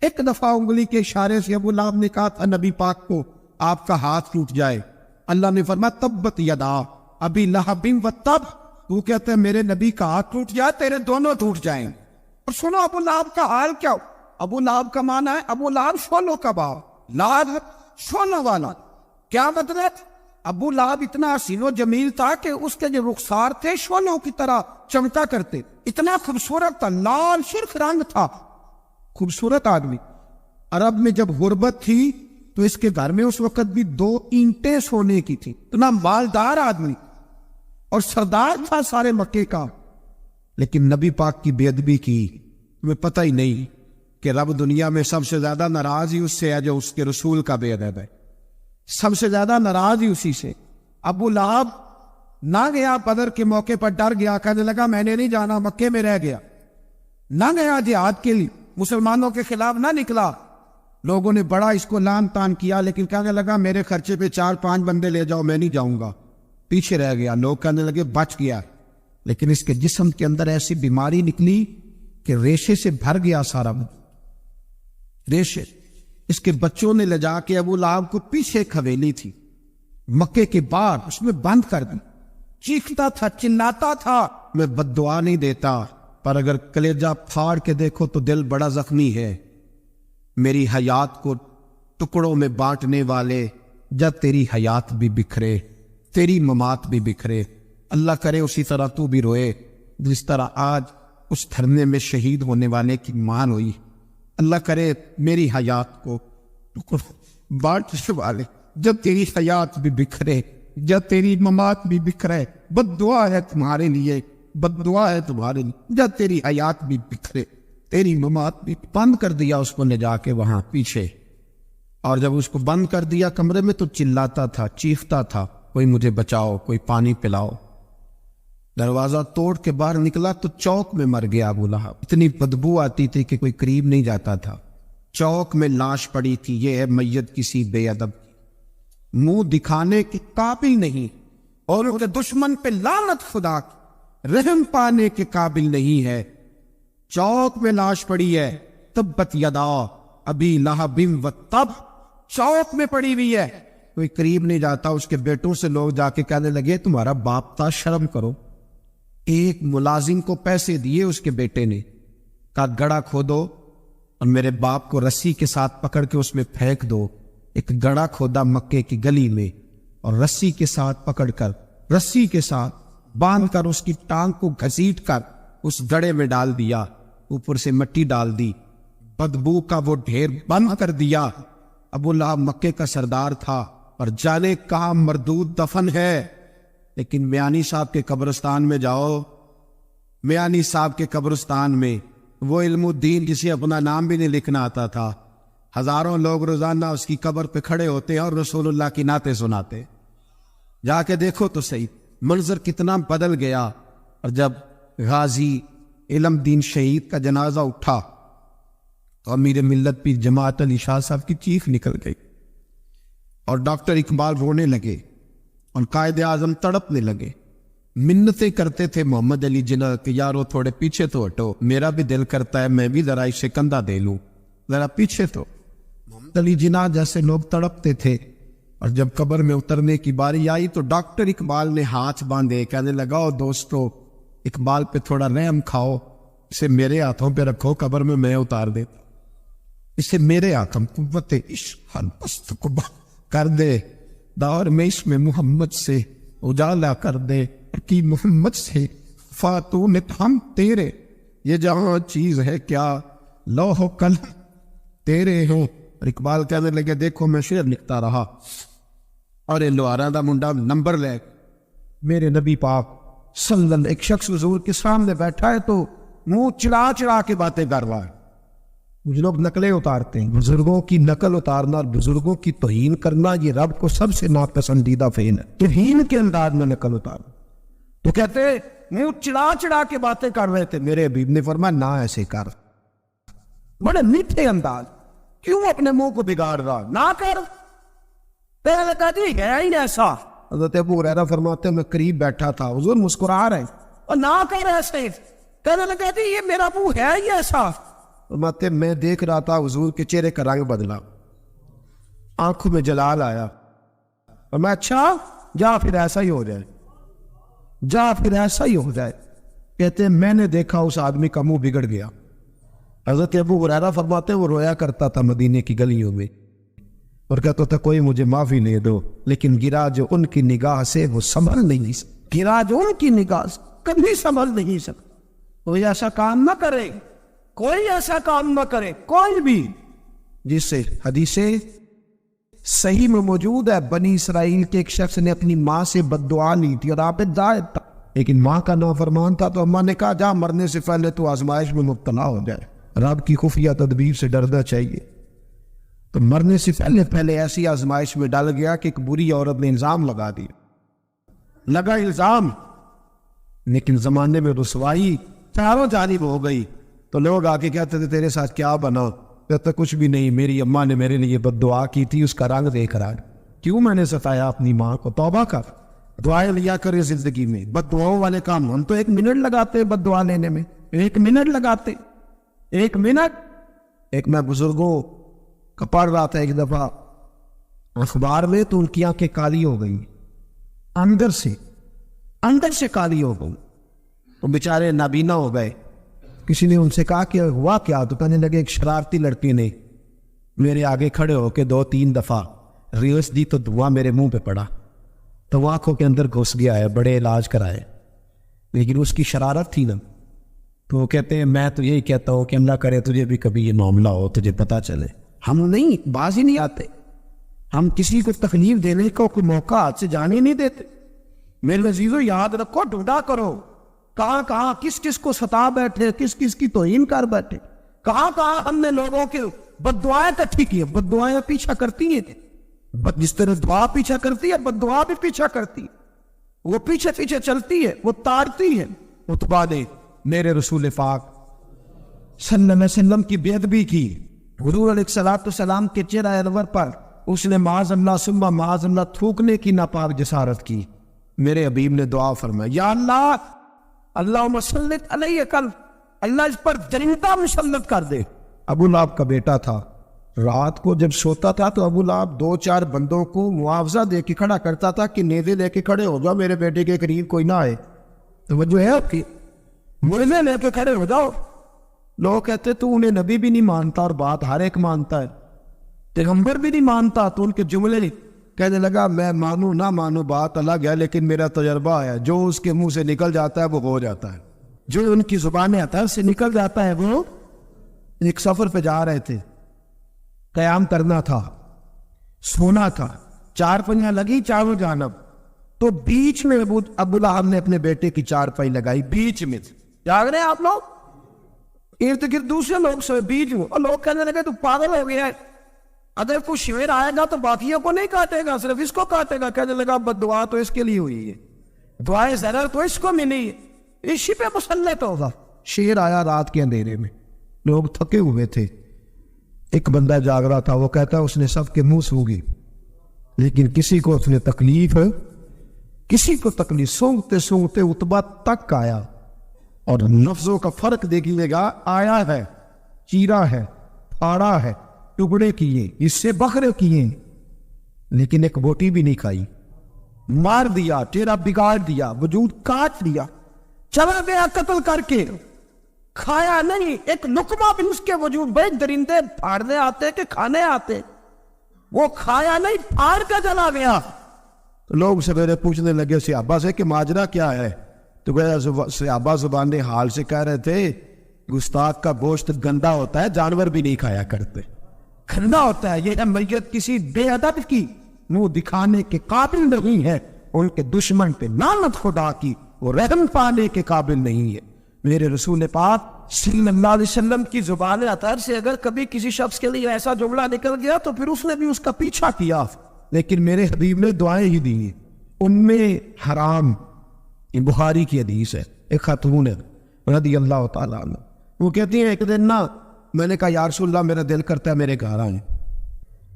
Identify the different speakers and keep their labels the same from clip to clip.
Speaker 1: ایک دفعہ انگلی کے اشارے سے ابو لہب نے کہا تھا نبی پاک کو آپ کا ہاتھ ٹوٹ جائے، اللہ نے فرمایا تبت یدا ابی لہب و تب، تو کہتے ہیں میرے نبی کا ہاتھ ٹوٹ جائے تیرے دونوں ٹوٹ جائیں۔ اور سنو ابو لہب کا حال کیا ہو۔ ابو لہب کا معنی ہے ابو لہب شولوں کا باپ، لہب شولوں والا۔ کیا مطلب؟ ابو لہب اتنا حسین و جمیل تھا کہ اس کے جو رخسار تھے شولوں کی طرح چمکا کرتے، اتنا خوبصورت تھا، لال سرخ رنگ تھا، خوبصورت آدمی۔ عرب میں جب غربت تھی تو اس کے گھر میں اس وقت بھی 2 اینٹیں سونے کی تھی، اتنا مالدار آدمی اور سردار تھا سارے مکے کا۔ لیکن نبی پاک کی بے ادبی کی، تمہیں پتہ ہی نہیں کہ رب دنیا میں سب سے زیادہ ناراض ہی اس سے ہے جو اس کے رسول کا بے ادب ہے، سب سے زیادہ ناراض ہی اسی سے۔ ابو لہب نہ گیا بدر کے موقع پر، ڈر گیا، کہنے لگا میں نے نہیں جانا، مکے میں رہ گیا، نہ گیا جہاد کے لیے، مسلمانوں کے خلاف نہ نکلا۔ لوگوں نے بڑا اس کو لان تان کیا، لیکن کہنے لگا میرے خرچے پہ 4-5 بندے لے جاؤ، میں نہیں جاؤں گا، پیچھے رہ گیا۔ لوگ کہنے لگے بچ گیا، لیکن اس کے جسم کے اندر ایسی بیماری نکلی کہ ریشے سے بھر گیا سارا ریشے۔ اس کے بچوں نے لے جا کے ابو لہب کو پیچھے ایک حویلی تھی مکے کے باہر، اس میں بند کر دی۔ چیختا تھا، چلاتا تھا، میں بد دعا نہیں دیتا، پر اگر کلیجہ پھاڑ کے دیکھو تو دل بڑا زخمی ہے۔ میری حیات کو ٹکڑوں میں بانٹنے والے، جب تیری حیات بھی بکھرے تیری ممات بھی بکھرے، اللہ کرے اسی طرح تو بھی روئے جس طرح آج اس دھرنے میں شہید ہونے والے کی ماں روئی۔ اللہ کرے میری حیات کو ٹکڑوں بانٹنے والے، جب تیری حیات بھی بکھرے جب تیری ممات بھی بکھرے، بد دعا ہے تمہارے لیے، بد دعا ہے تمہارے لیے، جب تیری حیات بھی بکھرے تیری ممات بھی۔ بند کر دیا اس کو لے جا کے وہاں پیچھے، اور جب اس کو بند کر دیا کمرے میں تو چلاتا تھا، چیختا تھا، کوئی مجھے بچاؤ، کوئی پانی پلاؤ۔ دروازہ توڑ کے باہر نکلا تو چوک میں مر گیا ابو لہب، اتنی بدبو آتی تھی کہ کوئی قریب نہیں جاتا تھا۔ چوک میں لاش پڑی تھی، یہ ہے میت کسی بے ادب کی، منہ دکھانے کے قابل نہیں، اور اس کے دشمن پہ لعنت خدا کی، رحم پانے کے قابل نہیں ہے۔ چوک میں لاش پڑی ہے، تبت یدا ابی لہب و تب، چوک میں پڑی ہوئی ہے، کوئی قریب نہیں جاتا۔ اس کے بیٹوں سے لوگ جا کے کہنے لگے تمہارا باپ تھا، شرم کرو۔ ایک ملازم کو پیسے دیے اس کے بیٹے نے، کہا گڑھا کھودو اور میرے باپ کو رسی کے ساتھ پکڑ کے اس میں پھینک دو۔ ایک گڑھا کھودا مکے کی گلی میں، اور رسی کے ساتھ پکڑ کر، رسی کے ساتھ باندھ کر اس کی ٹانگ کو گھسیٹ کر اس گڑھے میں ڈال دیا، اوپر سے مٹی ڈال دی، بدبو کا وہ ڈھیر بند کر دیا۔ ابو لہب مکے کا سردار تھا اور جانے کہاں مردود دفن ہے۔ لیکن میانی صاحب کے قبرستان میں جاؤ، میانی صاحب کے قبرستان میں وہ علم الدین جسے اپنا نام بھی نہیں لکھنا آتا تھا، ہزاروں لوگ روزانہ اس کی قبر پہ کھڑے ہوتے ہیں اور رسول اللہ کی نعتیں سناتے۔ جا کے دیکھو تو صحیح منظر کتنا بدل گیا۔ اور جب غازی علم دین شہید کا جنازہ اٹھا تو امیر ملت پیر جماعت علی شاہ صاحب کی چیخ نکل گئی، اور ڈاکٹر اقبال رونے لگے، اور قائد اعظم تڑپنے لگے، منتیں کرتے تھے محمد علی جناح کہ یارو تھوڑے پیچھے تو ہٹو، میرا بھی دل کرتا ہے میں بھی ذرا اسے کندھا دے لوں، ذرا پیچھے تو۔ محمد علی جناح جیسے لوگ تڑپتے تھے، اور جب قبر میں اترنے کی باری آئی تو ڈاکٹر اقبال نے ہاتھ باندھے، کہنے لگا او دوستو اقبال پہ تھوڑا رحم کھاؤ، اسے میرے ہاتھوں پہ رکھو، قبر میں اتار دیتا، اسے میرے ہاتھوں قوت عشق پست کو کر دے، دور میں اس میں محمد سے اجالا کر دے، کہ محمد سے فاتون ہم تیرے، یہ جہاں چیز ہے کیا لوح و قلم تیرے ہوں۔ اور اقبال کہنے لگے دیکھو میں شعر لکھتا رہا، اور یہ لوہارا دا منڈا نمبر لے، میرے نبی پاک صلی اللہ علیہ وسلم ایک شخص حضور کے سامنے بیٹھا ہے تو منہ چڑا چڑا کے باتیں کر رہا ہے۔ کچھ لوگ نقلیں اتارتے ہیں، بزرگوں کی نقل اتارنا اور بزرگوں کی توہین کرنا یہ رب کو سب سے ناپسندیدہ فعل ہے، توہین کے انداز میں نقل اتارنا۔ تو کہتے منہ چڑا چڑا کے باتیں کر رہے تھے، میرے حبیب نے فرمایا نہ ایسے کر، بڑے میٹھے انداز، کیوں اپنے منہ کو بگاڑ رہا، نہ کر۔ پہلے لگا جی ہے ہی ایسا، حضرت ابو ہریرہ فرماتے میں قریب بیٹھا تھا، حضور مسکرا رہے اور نہ کر ایسے، کہنے لگا جی یہ میرا منہ ہے ہی ایسا، فرماتے میں دیکھ رہا تھا حضور کے چہرے کا رنگ بدلا، آنکھوں میں جلال آیا، اور میں اچھا جا پھر ایسا ہی ہو جائے، جا پھر ایسا ہی ہو جائے۔ کہتے ہیں میں نے دیکھا اس آدمی کا منہ بگڑ گیا۔ حضرت ابو ہریرہ فرماتے وہ رویا کرتا تھا مدینے کی گلیوں میں اور کہتا تھا کوئی مجھے معافی لے دو، لیکن گرا جو ان کی نگاہ سے وہ سنبھل نہیں سکتا، گرا جو ان کی نگاہ سے کبھی سنبھل نہیں سکتا۔ کوئی ایسا کام نہ کرے، کوئی ایسا کام نہ کرے، کوئی بھی جس سے حدیث صحیح میں موجود ہے بنی اسرائیل کے ایک شخص نے اپنی ماں سے بد دعا لی تھی اور آپ زائد تھا، لیکن ماں کا نافرمان تھا، تو اماں نے کہا جا مرنے سے پہلے تو آزمائش میں مبتلا ہو جائے، رب کی خفیہ تدبیر سے ڈرنا چاہیے۔ تو مرنے سے پہلے ایسی آزمائش میں ڈال گیا کہ ایک بری عورت نے الزام لگا دیا، لگا الزام، لیکن زمانے میں رسوائی چاروں جانب ہو گئی، تو لوگ آ کے کہتے تھے تیرے ساتھ کیا بنا؟ کہتا کچھ بھی نہیں، میری اماں نے میرے لیے بد دعا کی تھی، اس کا رنگ دیکھ رہا ہے، کیوں میں نے ستایا اپنی ماں کو؟ توبہ کر، دعائیں لیا کرے زندگی میں، بد دعاؤں والے کام ہم تو 1 منٹ لگاتے ہیں بد دعا لینے میں، 1 منٹ لگاتے، 1 منٹ۔ ایک میں بزرگوں کا پڑھ رہا تھا ایک دفعہ اخبار میں، تو ان کی آنکھیں کالی ہو گئی، اندر سے کالی ہو گئی، تو بیچارے نابینا ہو گئے۔ کسی نے ان سے کہا کہ ہوا کیا؟ تو کہنے لگے ایک شرارتی لڑکی نے میرے آگے کھڑے ہو کے 2-3 دفعہ ریوس دی تو دھواں میرے منہ پہ پڑا، تو وہ آنکھوں کے اندر گھس گیا ہے، بڑے علاج کرائے، لیکن اس کی شرارت تھی نا۔ تو وہ کہتے ہیں میں تو یہی کہتا ہوں کہ اللہ کرے تجھے بھی کبھی یہ معاملہ ہو، تجھے پتہ چلے۔ ہم نہیں، باز ہی نہیں آتے، ہم کسی کو تکلیف دینے کو کوئی موقع ہاتھ سے جانے نہیں دیتے۔ میرے عزیزو یاد رکھو، ڈھونڈا کرو کہاں کہاں کس کس کو ستا بیٹھے، کس کس کی توہین کر بیٹھے، کہاں کہاں ہم نے لوگوں کے بد دعائیں اکٹھی کی، بد دعائیں پیچھا کرتی ہیں، جس طرح دعا پیچھا کرتی ہے بد دعا بھی پیچھا کرتی ہے، وہ پیچھے پیچھے چلتی ہے، وہ تارتی ہے۔ عتبہ نے میرے رسول پاک صلی اللہ علیہ وسلم کی بے ادبی کی، حضور علیہ السلام کے چہرہ انور پر اس نے معاذ اللہ ثم معاذ اللہ تھوکنے کی ناپاک جسارت کی۔ میرے حبیب نے دعا فرمایا یا اللہ اللہم سلط علیہ کل، اللہ اس پر درندہ مسلط کر دے۔ ابو لہب کا بیٹا تھا، رات کو جب سوتا تھا تو ابو لہب 2-4 بندوں کو معاوضہ دے کے کھڑا کرتا تھا کہ نیزے لے کے کھڑے ہو جاؤ، میرے بیٹے کے قریب کوئی نہ آئے۔ توجہ ہے آپ کی؟ نیزے لے کے کھڑے ہو جاؤ۔ لوگ کہتے تو انہیں نبی بھی نہیں مانتا، اور بات ہر ایک مانتا ہے، پیغمبر بھی نہیں مانتا، تو ان کے جملے کہنے لگا میں مانوں نہ مانوں بات الگ ہے، لیکن میرا تجربہ ہے جو اس کے منہ سے نکل جاتا ہے وہ ہو جاتا ہے، جو ان کی زبان اطہر سے نکل جاتا ہے وہ۔ ایک سفر پہ جا رہے تھے، قیام کرنا تھا، سونا تھا، 4 پہیاں لگی چاروں جانب، تو بیچ میں ابو لہب نے اپنے بیٹے کی 4 پائی لگائی، بیچ میں۔ جاگ رہے ہیں آپ لوگ؟ ارد گرد دوسرے لوگ سوئے بیچ میں، اور لوگ کہنے لگے تو پاگل ہو گیا ہے، اگر کوئی شیر آئے گا تو باقیوں کو نہیں کاٹے گا، صرف اس کو کاٹے گا۔ کہنے لگا بد دعا تو اس کے لیے ہوئی ہے، دعائیں ضرر تو اس کو ملی ہے، اسی پہ مسلط ہوگا۔ شیر آیا رات کے اندھیرے میں، لوگ تھکے ہوئے تھے، ایک بندہ جاگ رہا تھا، وہ کہتا اس نے سب کے منہ سونگھی، لیکن کسی کو اس نے تکلیف سونگتے سونگتے عتبہ تک آیا، اور لفظوں کا فرق دیکھیے گا، آیا ہے، چیرا ہے، پھاڑا ہے، ٹکڑے کیے، اس سے بکھرے کیے، لیکن ایک بوٹی بھی نہیں کھائی، مار دیا، چہرہ بگاڑ دیا، وجود کاٹ دیا، چلا گیا قتل کر کے، کھایا نہیں، ایک لقمہ بھی اس کے وجود، بھائی درندے پھاڑنے آتے کہ کھانے آتے، وہ کھایا نہیں، پھاڑ کے چلا گیا۔ تو لوگ سویرے پوچھنے لگے صحابہ سے کہ ماجرا کیا ہے؟ تو صحابہ زبان حال سے کہہ رہے تھے گستاخ کا گوشت گندا ہوتا ہے، جانور بھی نہیں کھایا کرتے، گندا ہوتا ہے، یہ میت کسی بے ادب کی منہ دکھانے کے قابل نہیں ہے، ان کے دشمن پہ لعنت خدا کی، وہ رحم پانے کے قابل نہیں ہے۔ میرے رسول پاک صلی اللہ علیہ وسلم کی زبان اطہر سے اگر کبھی کسی شخص کے لیے ایسا جملہ نکل گیا تو پھر اس نے بھی اس کا پیچھا کیا، لیکن میرے حبیب نے دعائیں ہی دی۔ ان میں حرام، یہ بخاری کی حدیث ہے، ایک خاتون ہے رضی اللہ تعالیٰ عنہ، وہ کہتی ہیں ایک دن نا میں نے کہا یا رسول اللہ میرا دل کرتا ہے میرے گھر آئیں،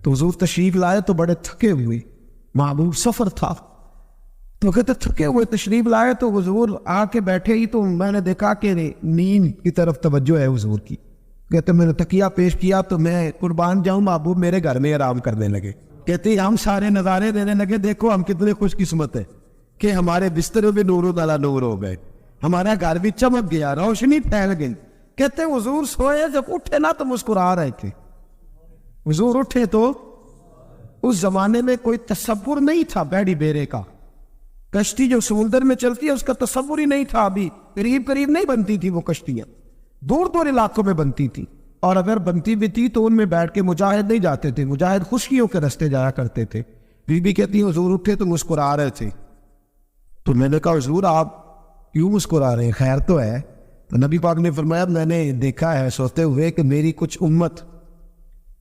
Speaker 1: تو حضور تشریف لائے تو بڑے تھکے ہوئے، محبوب سفر تھا، تو کہتے تھکے ہوئے تشریف لائے تو حضور آ کے بیٹھے ہی، تو میں نے دیکھا کہ نیند کی طرف توجہ ہے حضور کی، کہتے میں نے تکیہ پیش کیا تو میں قربان جاؤں محبوب میرے گھر میں آرام کرنے لگے. کہتے ہم سارے نظارے دینے لگے, دیکھو ہم کتنے خوش قسمت ہیں کہ ہمارے بستروں میں نور والا نور ہو گئے, ہمارا گھر بھی چمک گیا, روشنی پھیل گئی. کہتے حضور سوئے, جب اٹھے نا تو مسکرا رہے تھے. حضور اٹھے تو اس زمانے میں کوئی تصور نہیں تھا بیڑی بیرے کا. کشتی جو سمندر میں چلتی ہے اس کا تصور ہی نہیں تھا. ابھی قریب قریب نہیں بنتی تھی وہ کشتیاں, دور دور علاقوں میں بنتی تھی, اور اگر بنتی بھی تھی تو ان میں بیٹھ کے مجاہد نہیں جاتے تھے, مجاہد خشکیوں کے رستے جایا کرتے تھے. بی بی کہتی حضور اٹھے تو مسکرا رہے تھے. تو میں نے کہا حضور آپ کیوں مسکرا رہے ہیں, خیر تو ہے؟ تو نبی پاک نے فرمایا میں نے دیکھا ہے سوتے ہوئے کہ میری کچھ امت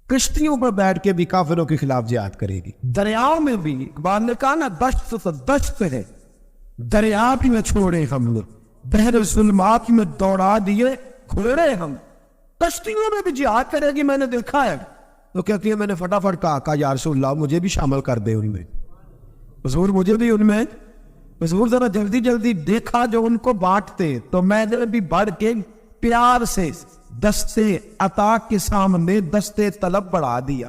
Speaker 1: کشتیوں پر بیٹھ کے بھی کافروں کے خلاف جہاد کرے گی. دریاؤں میں بھی اقبال نے کہا نا دشت تو دشت ہے, دریا بھی میں چھوڑے ہم لوگ, بحر ظلمات میں دوڑا دیے کھڑے ہم, کشتیوں میں بھی جہاد کرے گی میں نے دیکھا ہے. تو کہتی ہے میں نے فٹافٹ کہا یا رسول اللہ مجھے بھی شامل کر دے ان میں. حضور مجھے بھی ان میں, حضور ذرا جلدی جلدی دیکھا جو ان کو بانٹتے, تو میں نے بھی بڑھ کے پیار سے دستے عطا کے سامنے دستے طلب بڑھا دیا.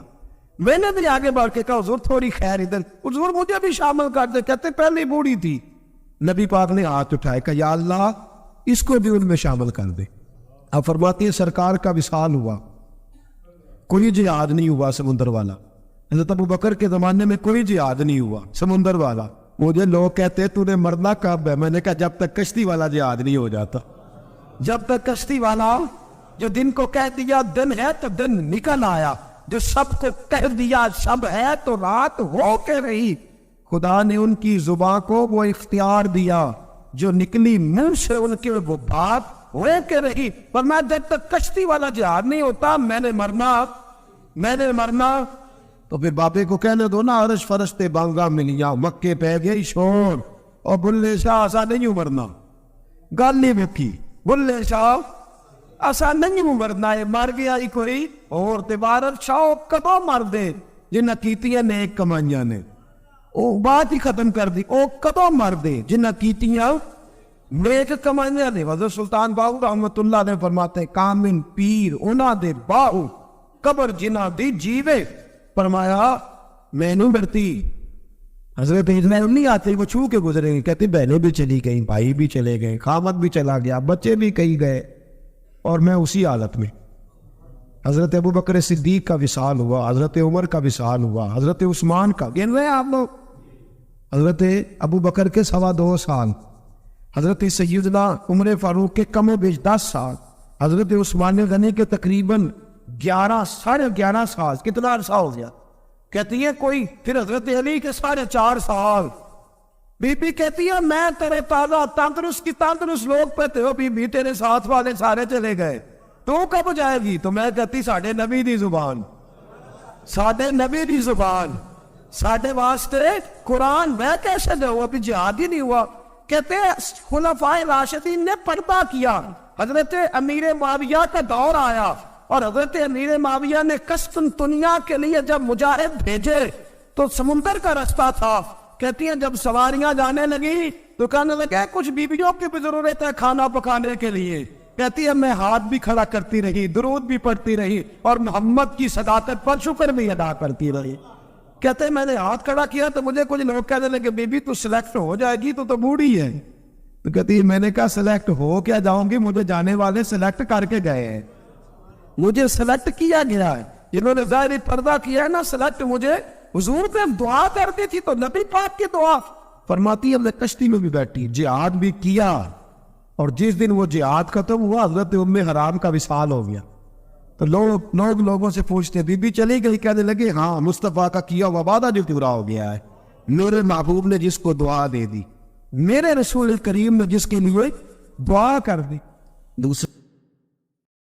Speaker 1: میں نے بھی آگے بڑھ کے کہا حضور تھوڑی خیر ادھر, حضور مجھے بھی شامل کر دے. کہتے پہلے بوڑھی تھی. نبی پاک نے ہاتھ اٹھائے کہ یا اللہ اس کو بھی ان میں شامل کر دے. اب فرماتی ہے سرکار کا وصال ہوا, کوئی جہاد نہیں ہوا سمندر والا. حضرت ابو بکر کے زمانے میں کوئی جہاد نہیں ہوا سمندر والا. مجھے لوگ کہتے تو نے مرنا کب ہے, میں نے کہا جب تک کشتی والا جہاد نہیں ہو جاتا. جب تک کشتی والا جو دن کو کہہ دیا دن ہے تو دن نکل آیا, جو سب کو کہہ دیا شب ہے تو رات ہو کے رہی. خدا نے ان کی زبان کو وہ اختیار دیا جو نکلی منہ سے ان کے وہ بات ہوئے کے رہی. پر میں جب تک کشتی والا جہاد نہیں ہوتا میں نے مرنا. تو پھر بابے کو کہنے دو نا عرش فرشتے بانگا ملیاں مکے پہ گئی شور, اور بلے شاہ ایسا نہیں مرنا. گالی میں کی بلے شاہ ایسا نہیں مرنا ہے, مر گیا ہی کوئی اور تبارت شاہ کدو مر دے جنہ کیتیاں نیک کمائیاں نے, وہ بات ہی ختم کر دی. او کدو مر دے جنہ کیتیاں نیک کمائیاں نے. حضرت سلطان باہو رحمت اللہ نے فرماتے کامن پیر انہاں دے باہو قبر جنہ دی جیوے. فرمایا میں نو برتی حضرت میں نہیں آتے, وہ چھو کے گزرے گئے. کہتے بہنیں بھی چلی گئیں, بھائی بھی چلے گئے, خامد بھی چلا گیا, بچے بھی کہیں گئے, اور میں اسی حالت میں. حضرت ابو بکر صدیق کا وصال ہوا, حضرت عمر کا وصال ہوا, حضرت عثمان کا گن رہے ہیں آپ لوگ, حضرت ابو بکر کے 2.25 سال, حضرت سیدنا عمر فاروق کے کم و بیش 10 سال, حضرت عثمان غنی کے تقریباً 11 سال. کتنا عرصہ ہو گیا؟ کہتی ہے کوئی. پھر حضرت علی کے 4.5 سال. بی بی کہتی ہے میں تیرے تازہ تندرست لوگ پہ تھے, بی بی تیرے ساتھ والے سارے چلے گئے, تو کب جائے گی؟ تو میں کہتی ساڑھے نبی دی زبان, ساڑھے واسطے قرآن میں کیسے دے ہوا, ابھی جہاد ہی نہیں ہوا. کہتے ہیں خلفائے راشدین نے پردہ کیا. حضرت امیر معاویہ کا دور آیا اور حضرت امیر معاویہ نے قسطنطنیہ کے لیے جب مجاہد بھیجے تو سمندر کا رستہ تھا. کہتی ہیں جب سواریاں جانے لگی تو کہنے لگے کچھ بیویوں کی بھی ضرورت ہے کھانا پکانے کے لیے. کہتی ہے میں ہاتھ بھی کھڑا کرتی رہی, درود بھی پڑھتی رہی, اور محمد کی صداقت پر شکر بھی ادا کرتی رہی. کہتے ہیں میں نے ہاتھ کھڑا کیا تو مجھے کچھ لوگ کہنے لگے بی بی تو سلیکٹ ہو جائے گی, تو بوڑھی ہے. تو کہتی ہے میں نے کہا سلیکٹ ہو کیا جاؤں گی, مجھے جانے والے سلیکٹ کر کے گئے ہیں, مجھے سلیکٹ کیا گیا ہے. جنہوں نے ظاہری پردہ کیا ہے نا سلیکٹ, مجھے حضور پہ دعا کرتی تھی تو نبی پاک کی دعا. فرماتی ہے میں کشتی میں بھی بیٹھی, جہاد بھی کیا, اور جس دن وہ جہاد ختم ہوا حضرت ام حرام کا وصال ہو گیا. تو لوگوں سے پوچھتے بی بی چلی گئی, کہنے لگے ہاں مصطفیٰ کا کیا ہوا وعدہ جو پورا ہو گیا ہے. میرے محبوب نے جس کو دعا دے دی, میرے رسول کریم نے جس کے لیے دعا کر دی. دوسرے